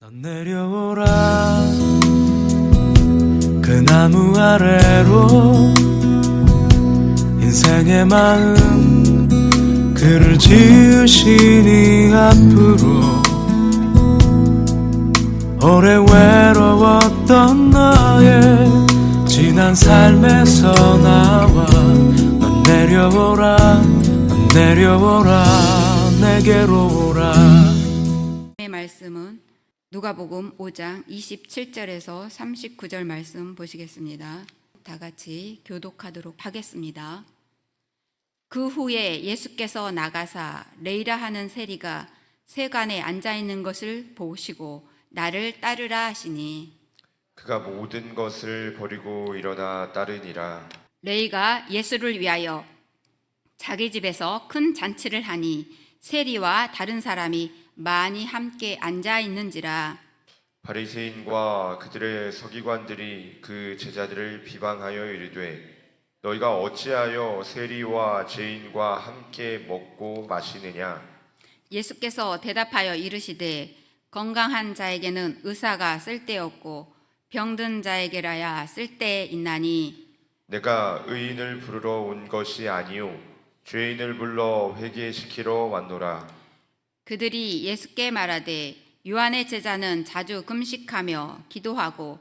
넌 내려오라 그 나무 아래로 인생의 마음 그를 지으시니 앞으로 오래 외로웠던 너의 지난 삶에서 나와 넌 내려오라 넌 내려오라 내게로 오라. 의 말씀은 누가복음 5장 27절에서 39절 말씀 보시겠습니다. 다 같이 교독하도록 하겠습니다. 그 후에 예수께서 나가사 레이라 하는 세리가 세관에 앉아 있는 것을 보시고 나를 따르라 하시니 그가 모든 것을 버리고 일어나 따르니라. 레이가 예수를 위하여 자기 집에서 큰 잔치를 하니 세리와 다른 사람이 많이 함께 앉아 있는지라. 바리새인과 그들의 서기관들이 그 제자들을 비방하여 이르되 너희가 어찌하여 세리와 죄인과 함께 먹고 마시느냐. 예수께서 대답하여 이르시되 건강한 자에게는 의사가 쓸데없고 병든 자에게라야 쓸데 있나니 내가 의인을 부르러 온 것이 아니요 죄인을 불러 회개시키러 왔노라. 그들이 예수께 말하되 요한의 제자는 자주 금식하며 기도하고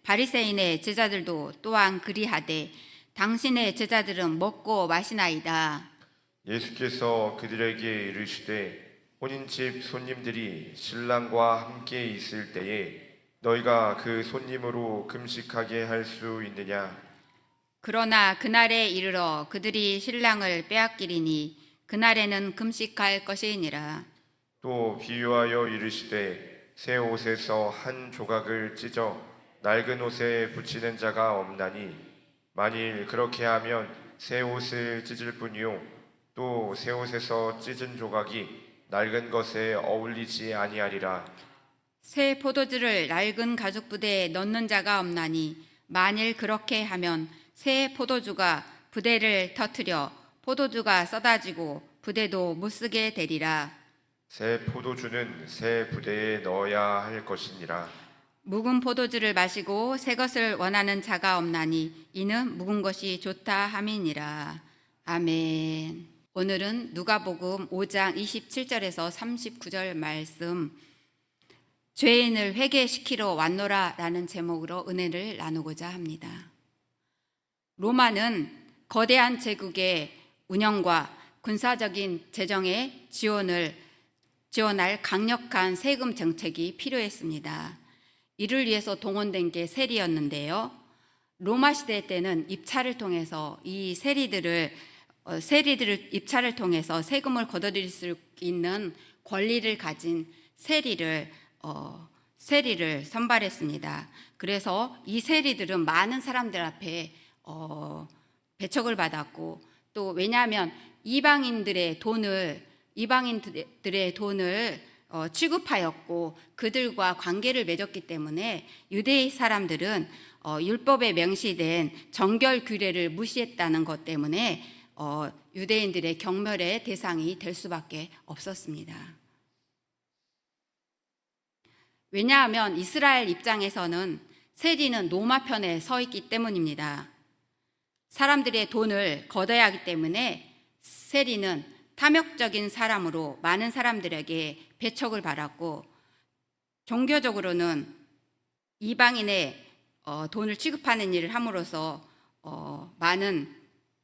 바리새인의 제자들도 또한 그리하되 당신의 제자들은 먹고 마시나이다. 예수께서 그들에게 이르시되 혼인집 손님들이 신랑과 함께 있을 때에 너희가 그 손님으로 금식하게 할 수 있느냐. 그러나 그날에 이르러 그들이 신랑을 빼앗기리니 그날에는 금식할 것이니라. 또 비유하여 이르시되 새 옷에서 한 조각을 찢어 낡은 옷에 붙이는 자가 없나니 만일 그렇게 하면 새 옷을 찢을 뿐이요 또 새 옷에서 찢은 조각이 낡은 것에 어울리지 아니하리라. 새 포도주를 낡은 가죽 부대에 넣는 자가 없나니 만일 그렇게 하면 새 포도주가 부대를 터뜨려 포도주가 쏟아지고 부대도 못쓰게 되리라. 새 포도주는 새 부대에 넣어야 할 것이니라. 묵은 포도주를 마시고 새 것을 원하는 자가 없나니 이는 묵은 것이 좋다 함이니라. 아멘. 오늘은 누가복음 5장 27절에서 39절 말씀 죄인을 회개시키러 왔노라 라는 제목으로 은혜를 나누고자 합니다. 로마는 거대한 제국의 운영과 군사적인 재정에 지원할 강력한 세금 정책이 필요했습니다. 이를 위해서 동원된 게 세리였는데요. 로마 시대 때는 입찰을 통해서 이 세리들을 입찰을 통해서 세금을 걷어들일 수 있는 권리를 가진 세리를 선발했습니다. 그래서 이 세리들은 많은 사람들 앞에 배척을 받았고 또 왜냐하면 이방인들의 돈을 취급하였고 그들과 관계를 맺었기 때문에 유대인 사람들은 율법에 명시된 정결 규례를 무시했다는 것 때문에 유대인들의 경멸의 대상이 될 수밖에 없었습니다. 왜냐하면 이스라엘 입장에서는 세리는 로마 편에 서 있기 때문입니다. 사람들의 돈을 걷어야 하기 때문에 세리는 탐욕적인 사람으로 많은 사람들에게 배척을 받았고 종교적으로는 이방인의 돈을 취급하는 일을 함으로써 많은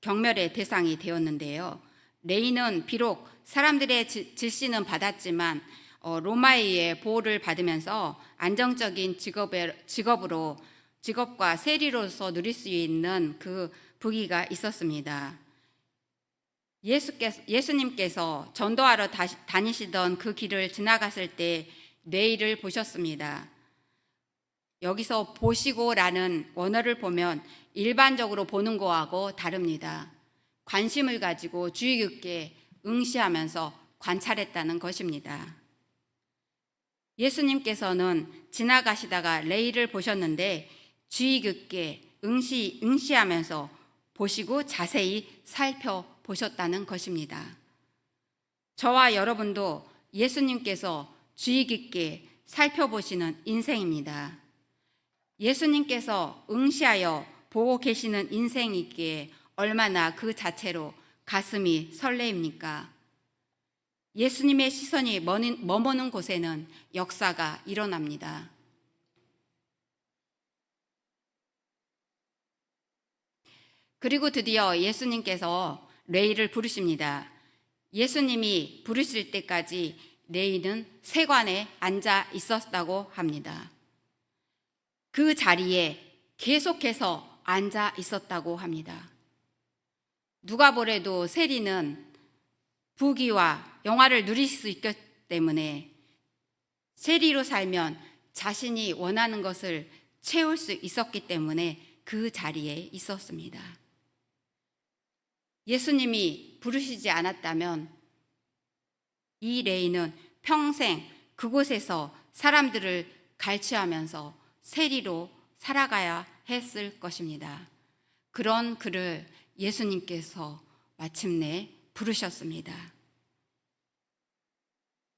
경멸의 대상이 되었는데요. 레이는 비록 사람들의 질시는 받았지만 로마에 의해 보호를 받으면서 안정적인 직업과 세리로서 누릴 수 있는 그 부귀가 있었습니다. 예수님께서 전도하러 다니시던 그 길을 지나갔을 때 레이를 보셨습니다. 여기서 보시고라는 원어를 보면 일반적으로 보는 거하고 다릅니다. 관심을 가지고 주의 깊게 응시하면서 관찰했다는 것입니다. 예수님께서는 지나가시다가 레이를 보셨는데 주의 깊게 응시하면서 보시고 자세히 살펴보셨다는 것입니다. 저와 여러분도 예수님께서 주의 깊게 살펴보시는 인생입니다. 예수님께서 응시하여 보고 계시는 인생이기에 얼마나 그 자체로 가슴이 설레입니까? 예수님의 시선이 머무는 곳에는 역사가 일어납니다. 그리고 드디어 예수님께서 레이를 부르십니다. 예수님이 부르실 때까지 레이는 세관에 앉아 있었다고 합니다. 그 자리에 계속해서 앉아 있었다고 합니다. 누가 보래도 세리는 부귀와 영화를 누릴 수 있기 때문에 세리로 살면 자신이 원하는 것을 채울 수 있었기 때문에 그 자리에 있었습니다. 예수님이 부르시지 않았다면 이 레이는 평생 그곳에서 사람들을 갈취하면서 세리로 살아가야 했을 것입니다. 그런 그를 예수님께서 마침내 부르셨습니다.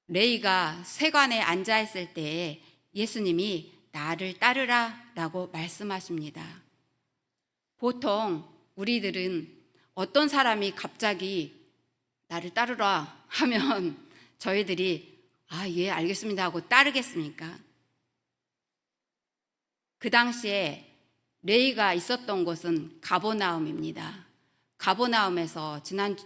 레이가 세관에 앉아 있을 때에 예수님이 나를 따르라 라고 말씀하십니다. 보통 우리들은 어떤 사람이 갑자기 나를 따르라 하면 저희들이 예, 알겠습니다 하고 따르겠습니까? 그 당시에 레이가 있었던 곳은 가버나움입니다. 가버나움에서 지난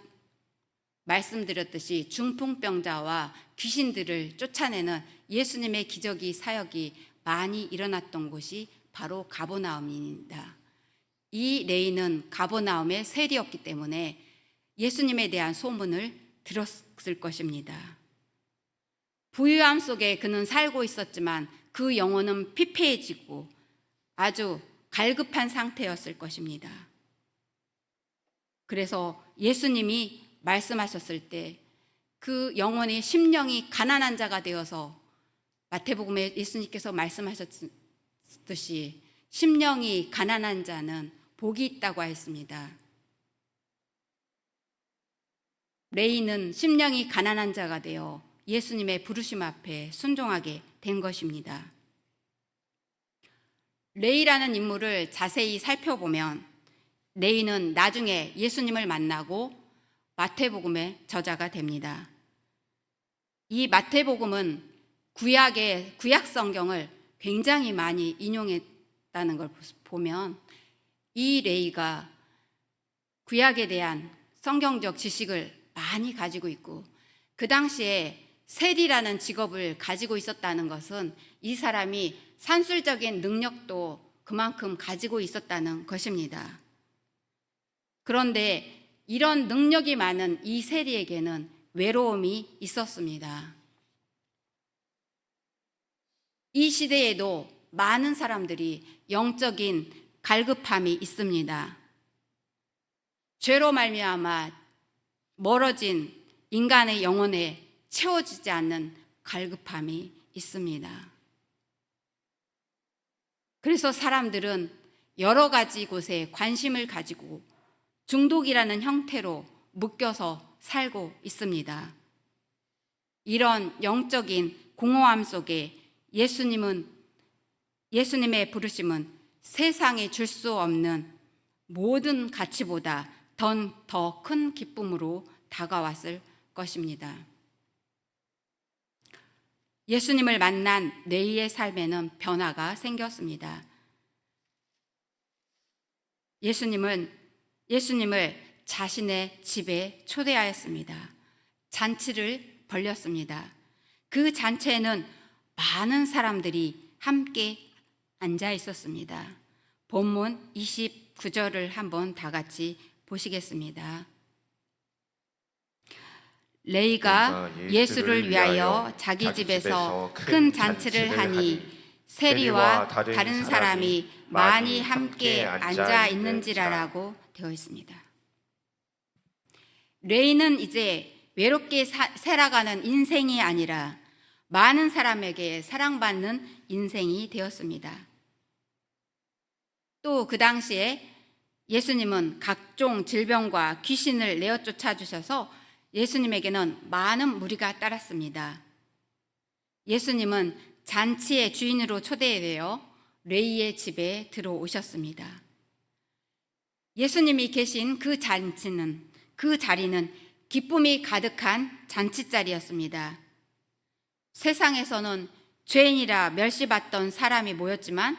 말씀드렸듯이 중풍병자와 귀신들을 쫓아내는 예수님의 기적이 사역이 많이 일어났던 곳이 바로 가버나움입니다. 이 레이는 가버나움의 세리였기 때문에 예수님에 대한 소문을 들었을 것입니다. 부유함 속에 그는 살고 있었지만 그 영혼은 피폐해지고 아주 갈급한 상태였을 것입니다. 그래서 예수님이 말씀하셨을 때 그 영혼의 심령이 가난한 자가 되어서 마태복음에 예수님께서 말씀하셨듯이 심령이 가난한 자는 복이 있다고 했습니다. 레이는 심령이 가난한 자가 되어 예수님의 부르심 앞에 순종하게 된 것입니다. 레이라는 인물을 자세히 살펴보면 레이는 나중에 예수님을 만나고 마태복음의 저자가 됩니다. 이 마태복음은 구약 성경을 굉장히 많이 인용했다는 걸 보면 이 레이가 구약에 대한 성경적 지식을 많이 가지고 있고 그 당시에 세리라는 직업을 가지고 있었다는 것은 이 사람이 산술적인 능력도 그만큼 가지고 있었다는 것입니다. 그런데 이런 능력이 많은 이 세리에게는 외로움이 있었습니다. 이 시대에도 많은 사람들이 영적인 갈급함이 있습니다. 죄로 말미암아 멀어진 인간의 영혼에 채워지지 않는 갈급함이 있습니다. 그래서 사람들은 여러 가지 곳에 관심을 가지고 중독이라는 형태로 묶여서 살고 있습니다. 이런 영적인 공허함 속에 예수님의 부르심은 세상에 줄 수 없는 모든 가치보다 더 큰 기쁨으로 다가왔을 것입니다. 예수님을 만난 레이의 삶에는 변화가 생겼습니다. 예수님을 자신의 집에 초대하였습니다. 잔치를 벌렸습니다. 그 잔치에는 많은 사람들이 함께 앉아 있었습니다. 본문 29절을 한번 다 같이 보시겠습니다. 레이가 예수를 위하여 자기 집에서 큰 잔치를 하니 세리와 다른 사람이 많이 함께 앉아 있는지라라고 되어 있습니다. 레이는 이제 외롭게 살아가는 인생이 아니라 많은 사람에게 사랑받는 인생이 되었습니다. 또 그 당시에 예수님은 각종 질병과 귀신을 내어 쫓아 주셔서 예수님에게는 많은 무리가 따랐습니다. 예수님은 잔치의 주인으로 초대되어 레이의 집에 들어오셨습니다. 예수님이 계신 그 자리는 기쁨이 가득한 잔치자리였습니다. 세상에서는 죄인이라 멸시받던 사람이 모였지만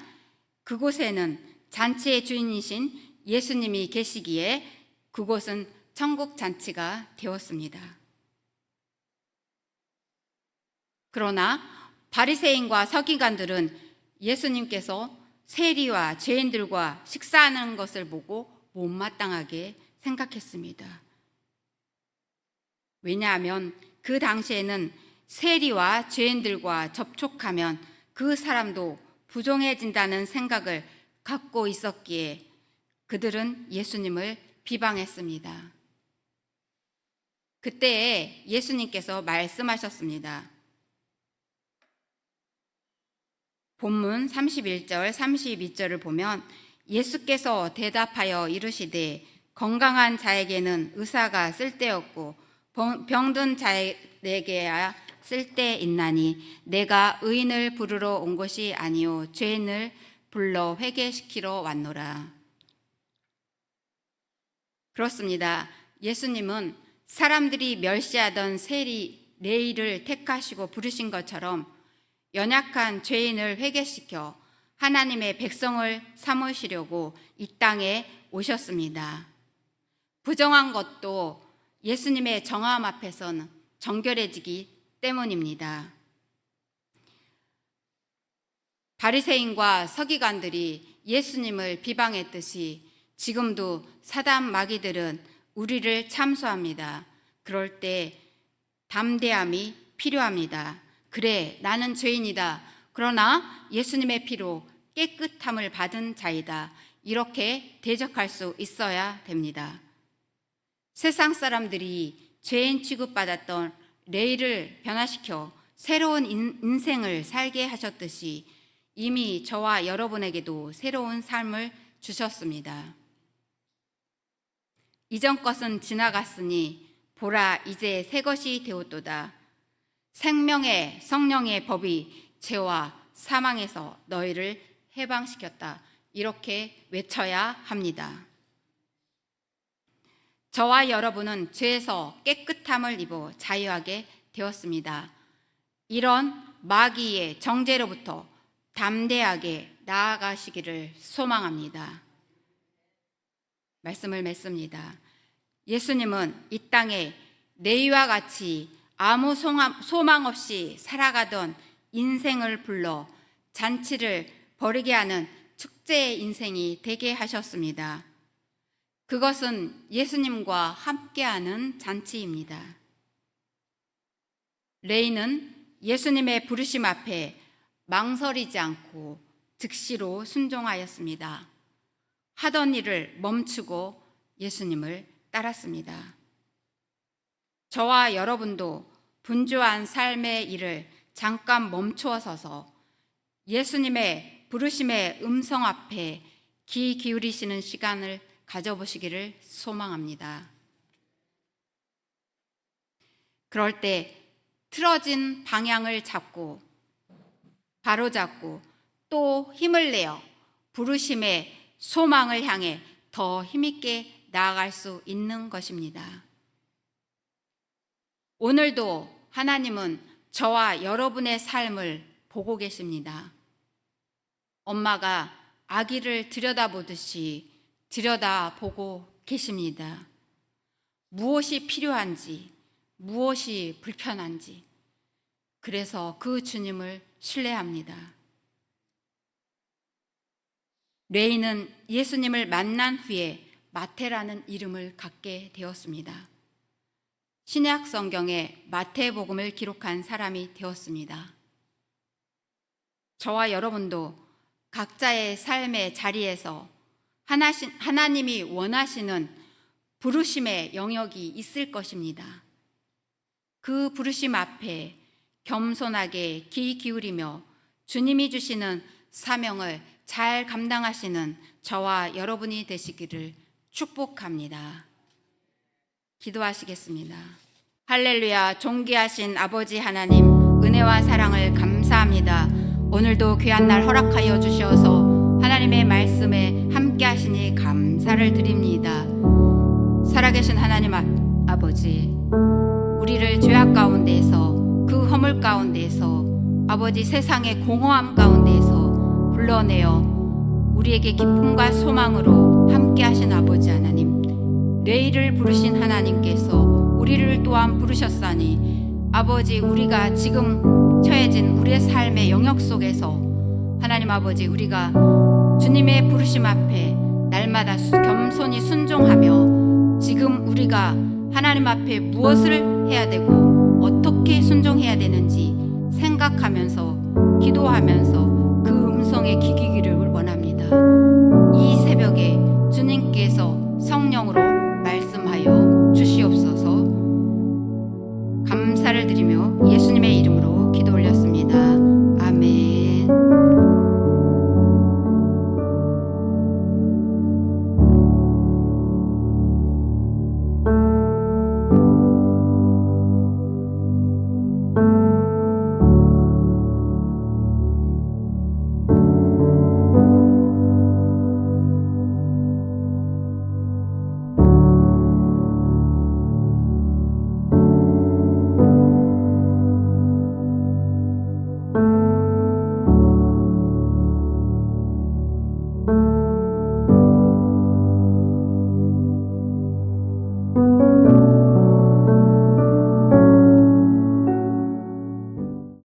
그곳에는 잔치의 주인이신 예수님이 계시기에 그곳은 천국 잔치가 되었습니다. 그러나 바리새인과 서기관들은 예수님께서 세리와 죄인들과 식사하는 것을 보고 못마땅하게 생각했습니다. 왜냐하면 그 당시에는 세리와 죄인들과 접촉하면 그 사람도 부정해진다는 생각을 갖고 있었기에 그들은 예수님을 비방했습니다. 그때에 예수님께서 말씀하셨습니다. 본문 31절, 32절을 보면 예수께서 대답하여 이르시되 건강한 자에게는 의사가 쓸데없고 병든 자에게야 쓸데있나니 내가 의인을 부르러 온 것이 아니요 죄인을 불러 회개시키러 왔노라. 그렇습니다. 예수님은 사람들이 멸시하던 세리 레위를 택하시고 부르신 것처럼 연약한 죄인을 회개시켜 하나님의 백성을 삼으시려고 이 땅에 오셨습니다. 부정한 것도 예수님의 정함 앞에서는 정결해지기 때문입니다. 바리새인과 서기관들이 예수님을 비방했듯이 지금도 사단 마귀들은 우리를 참소합니다. 그럴 때 담대함이 필요합니다. 그래, 나는 죄인이다. 그러나 예수님의 피로 깨끗함을 받은 자이다. 이렇게 대적할 수 있어야 됩니다. 세상 사람들이 죄인 취급받았던 레위를 변화시켜 새로운 인생을 살게 하셨듯이 이미 저와 여러분에게도 새로운 삶을 주셨습니다. 이전 것은 지나갔으니 보라 이제 새 것이 되었도다. 생명의 성령의 법이 죄와 사망에서 너희를 해방시켰다. 이렇게 외쳐야 합니다. 저와 여러분은 죄에서 깨끗함을 입어 자유하게 되었습니다. 이런 마귀의 정죄로부터 담대하게 나아가시기를 소망합니다. 말씀을 맺습니다. 예수님은 이 땅에 레위와 같이 아무 소망 없이 살아가던 인생을 불러 잔치를 벌이게 하는 축제의 인생이 되게 하셨습니다. 그것은 예수님과 함께하는 잔치입니다. 레위는 예수님의 부르심 앞에 망설이지 않고 즉시로 순종하였습니다. 하던 일을 멈추고 예수님을 따랐습니다. 저와 여러분도 분주한 삶의 일을 잠깐 멈추어 서서 예수님의 부르심의 음성 앞에 귀 기울이시는 시간을 가져보시기를 소망합니다. 그럴 때 틀어진 방향을 잡고 바로잡고 또 힘을 내어 부르심의 소망을 향해 더 힘있게 나아갈 수 있는 것입니다. 오늘도 하나님은 저와 여러분의 삶을 보고 계십니다. 엄마가 아기를 들여다보듯이 들여다보고 계십니다. 무엇이 필요한지, 무엇이 불편한지, 그래서 그 주님을 신뢰합니다. 레위는 예수님을 만난 후에 마태라는 이름을 갖게 되었습니다. 신약 성경에 마태복음을 기록한 사람이 되었습니다. 저와 여러분도 각자의 삶의 자리에서 하나님이 원하시는 부르심의 영역이 있을 것입니다. 그 부르심 앞에 겸손하게 귀 기울이며 주님이 주시는 사명을 잘 감당하시는 저와 여러분이 되시기를 축복합니다. 기도하시겠습니다. 할렐루야. 존귀하신 아버지 하나님, 은혜와 사랑을 감사합니다. 오늘도 귀한 날 허락하여 주셔서 하나님의 말씀에 함께 하시니 감사를 드립니다. 살아계신 하나님 아버지, 우리를 죄악 가운데에서, 그 허물 가운데에서, 아버지 세상의 공허함 가운데에서 불러내어 우리에게 기쁨과 소망으로 함께 하신 아버지 하나님, 내일을 부르신 하나님께서 우리를 또한 부르셨사니 아버지, 우리가 지금 처해진 우리의 삶의 영역 속에서 하나님 아버지, 우리가 주님의 부르심 앞에 날마다 겸손히 순종하며 지금 우리가 하나님 앞에 무엇을 해야 되고 어떻게 순종해야 되는지 생각하면서 기도하면서 그 음성에 귀 기기를 원합니다. 이 새벽에 주님께서 성령으로